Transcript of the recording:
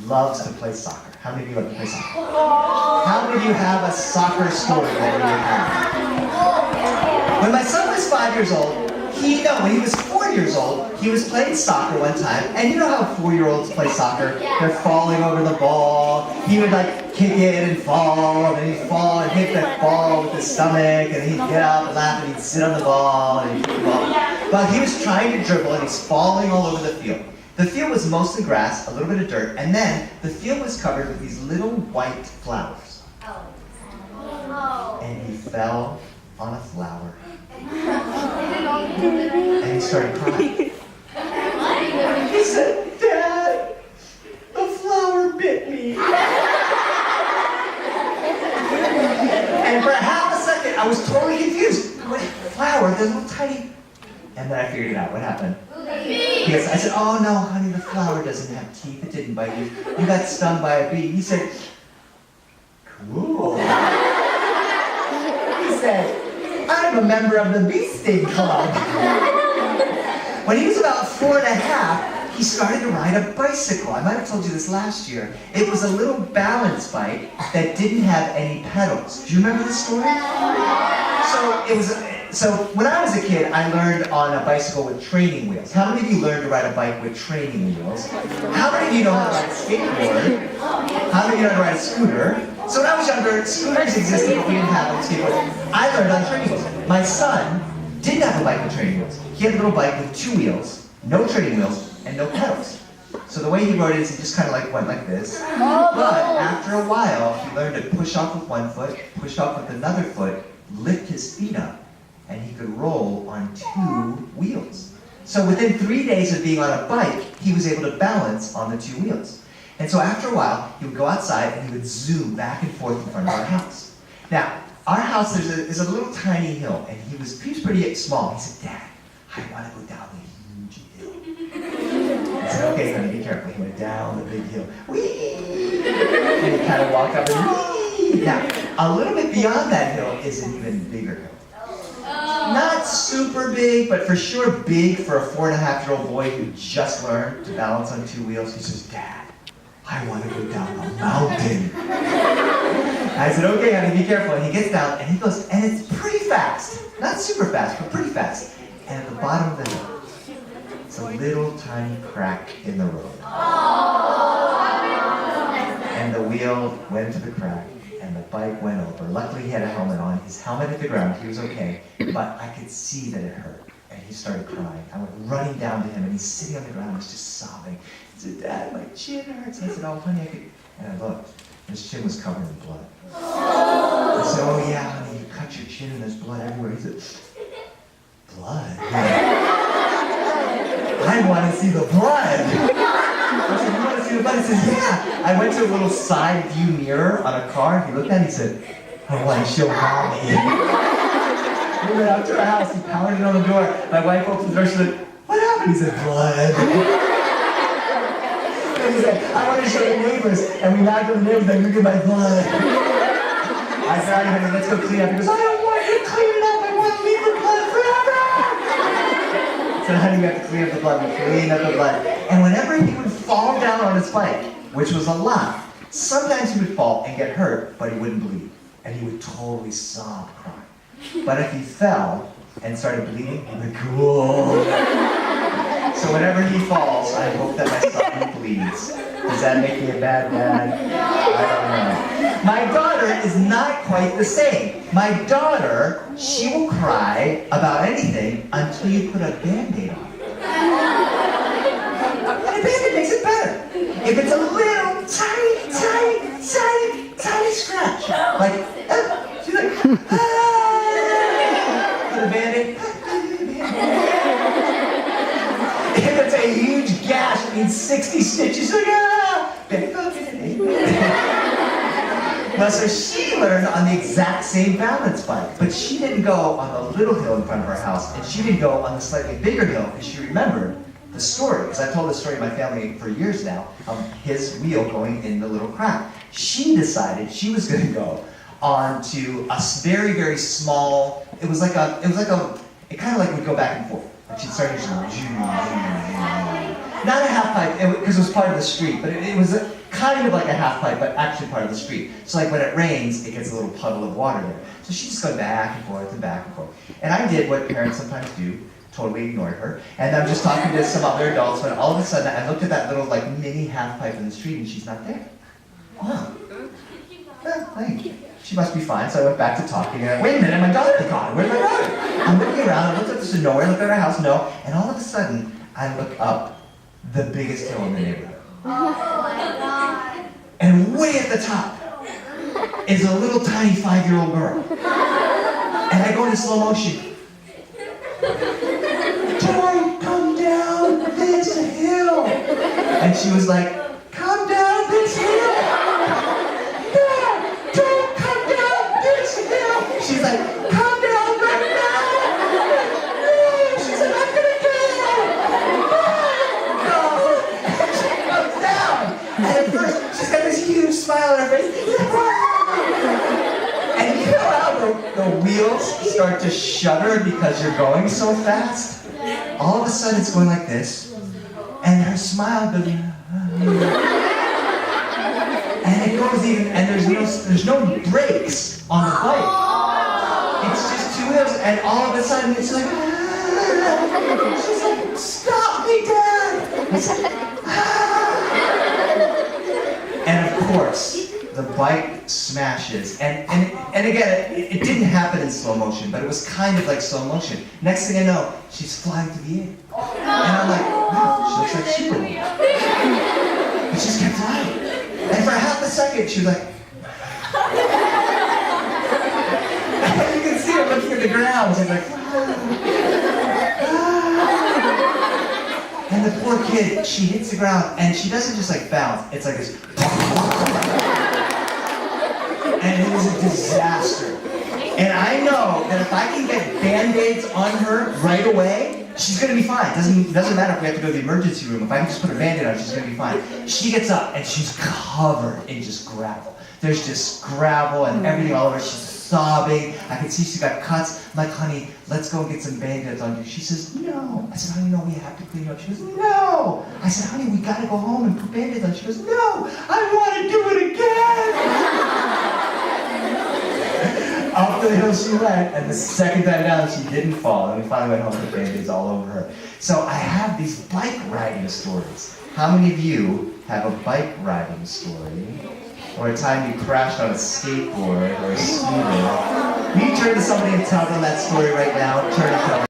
loves to play soccer. How many of you like to play soccer? How many of you have a soccer story that you have? When my son was 5 years old, when he was 4 years old, he was playing soccer one time, and you know how 4-year-olds play soccer? They're falling over the ball. He would like kick it and fall, and then he'd fall and hit the ball with his stomach, and he'd get up and laugh, and he'd sit on the ball, and he'd kick the ball. But he was trying to dribble, and he's falling all over the field. The field was mostly grass, a little bit of dirt, and then the field was covered with these little white flowers. And he fell on a flower. And he started crying. He said, "Dad, the flower bit me." And for half a second, I was totally confused. What flower? There's a little tiny... And then I figured it out. What happened? Because I said, "Oh no, honey, the flower doesn't have teeth. It didn't bite you. You got stung by a bee." He said, "Cool." He said, "I'm a member of the Bee Sting Club." When he was about 4 and a half, he started to ride a bicycle. I might have told you this last year. It was a little balance bike that didn't have any pedals. Do you remember this story? So when I was a kid, I learned on a bicycle with training wheels. How many of you learned to ride a bike with training wheels? How many of you know how to ride a skateboard? How many of you know how to ride a scooter? So when I was younger, scooters existed, but we didn't have them. Skateboards. I learned on training wheels. My son didn't have a bike with training wheels. He had a little bike with 2 wheels, no training wheels, and no pedals. So the way he rode it is he just kind of like went like this. But after a while, he learned to push off with one foot, push off with another foot, lift his feet up, and he could roll on 2 wheels. So within 3 days of being on a bike, he was able to balance on the 2 wheels. And so after a while, he would go outside and he would zoom back and forth in front of our house. Now, our house is a little tiny hill, and he was pretty small. He said, "Dad, I want to go down the huge hill." I said, "Okay, honey, be careful." He went down the big hill. Whee! And he kind of walked up and whee! Now, a little bit beyond that hill is an even bigger hill. Not super big, but for sure big for a 4-and-a-half-year-old boy who just learned to balance on 2 wheels. He says, "Dad, I want to go down a mountain." I said, "Okay, honey, be careful." And he gets down, and he goes, and it's pretty fast. Not super fast, but pretty fast. And at the bottom of the hill, it's a little tiny crack in the road. And the wheel went into the crack, and the bike went over. Luckily, he had a helmet on. His helmet hit the ground. He was okay. But I could see that it hurt. And he started crying. I went running down to him, and he's sitting on the ground. He's just sobbing. He said, "Dad, my chin hurts." And I said, "Oh, honey, I could..." And I looked. His chin was covered in blood. I said, "Oh, yeah, honey, you cut your chin and there's blood everywhere." He said, "Blood? I want to see the blood." I said, "You want to see the blood?" He said, "Yeah." I went to a little side view mirror on a car. He looked at it and he said, "I want to show Mommy." We went out to our house. He pounded on the door. My wife opened the door. She said, "What happened?" He said, "Blood." And he said, "I want to show the neighbors." And we knocked on the neighbors and "Look at my blood." I said, "All right, honey, let's go clean up." He goes, "I don't want you to clean it up. I want to leave the blood forever." I said, "Honey, we have to clean up the blood." We cleaned up the blood. And whenever he would fall down on his bike, which was a lot, sometimes he would fall and get hurt, but he wouldn't bleed. And he would totally sob crying. But if he fell and started bleeding, he would go. So whenever he falls, I hope that my son bleeds. Does that make me a bad dad? I don't know. My daughter is not quite the same. My daughter, she will cry about anything until you put a Band-Aid on it. And a Band-Aid makes it better. If it's a little tiny scratch, like, she's like, "Ah!" Put a Band-Aid. If it's a huge gash, it means 60 stitches. Like, "Ah!" Well, so she learned on the exact same balance bike, but she didn't go on the little hill in front of our house, and she didn't go on the slightly bigger hill because she remembered the story. Because I've told this story to my family for years now of his wheel going in the little crack. She decided she was going to go onto a very, very small. It kind of like would go back and forth. Like she'd start using not a half pipe because it was part of the street, but it was kind of like a half pipe, but actually part of the street. So like when it rains, it gets a little puddle of water there. So she just goes back and forth and back and forth. And I did what parents sometimes do, totally ignored her. And I'm just talking to some other adults when all of a sudden I looked at that little like mini half pipe in the street and she's not there. Oh. She must be fine. So I went back to talking and wait a minute, my daughter's gone. Where's my daughter? I'm looking around, I looked up, this is nowhere, I looked at our house, no. And all of a sudden, I look up the biggest hill in the neighborhood. Oh my God. And way at the top is a little tiny 5-year-old girl. And I go into slow motion. Don't come down this hill. And she was like, come down this hill. No, don't come down this hill. She's like, come down right now. No, she said, I'm gonna go. No. And she comes down. And at first, she's got this huge smile on her face. And you know how the wheels start to shudder because you're going so fast? All of a sudden it's going like this, and her smile goes, and it goes even, and there's no brakes on the bike. It's just 2 wheels, and all of a sudden it's like, she's like, stop me, Dad! I said, and of course, the bike smashes, and again, it didn't happen in slow motion, but it was kind of like slow motion. Next thing I know, she's flying through the air. And I'm like, wow, she looks like Superman. But she just kept flying. And for half a second, she was like, and you can see her looking at the ground. She's like, and the poor kid, she hits the ground, and she doesn't just like bounce, it's like this. And it was a disaster. And I know that if I can get Band-Aids on her right away, she's gonna be fine. Doesn't matter if we have to go to the emergency room. If I can just put a Band-Aid on, she's gonna be fine. She gets up and she's covered in just gravel. There's just gravel and everything all over. She's sobbing. I can see she's got cuts. I'm like, honey, let's go get some Band-Aids on you. She says, no. I said, honey, no, we have to clean up. She goes, no. I said, honey, we gotta go home and put Band-Aids on. She goes, no, I wanna do it again. Up the hill she went, and the second time down she didn't fall, and we finally went home with Band-Aids all over her. So I have these bike riding stories. How many of you have a bike riding story? Or a time you crashed on a skateboard or a scooter? Will you turn to somebody and tell them that story right now? Turn and tell them.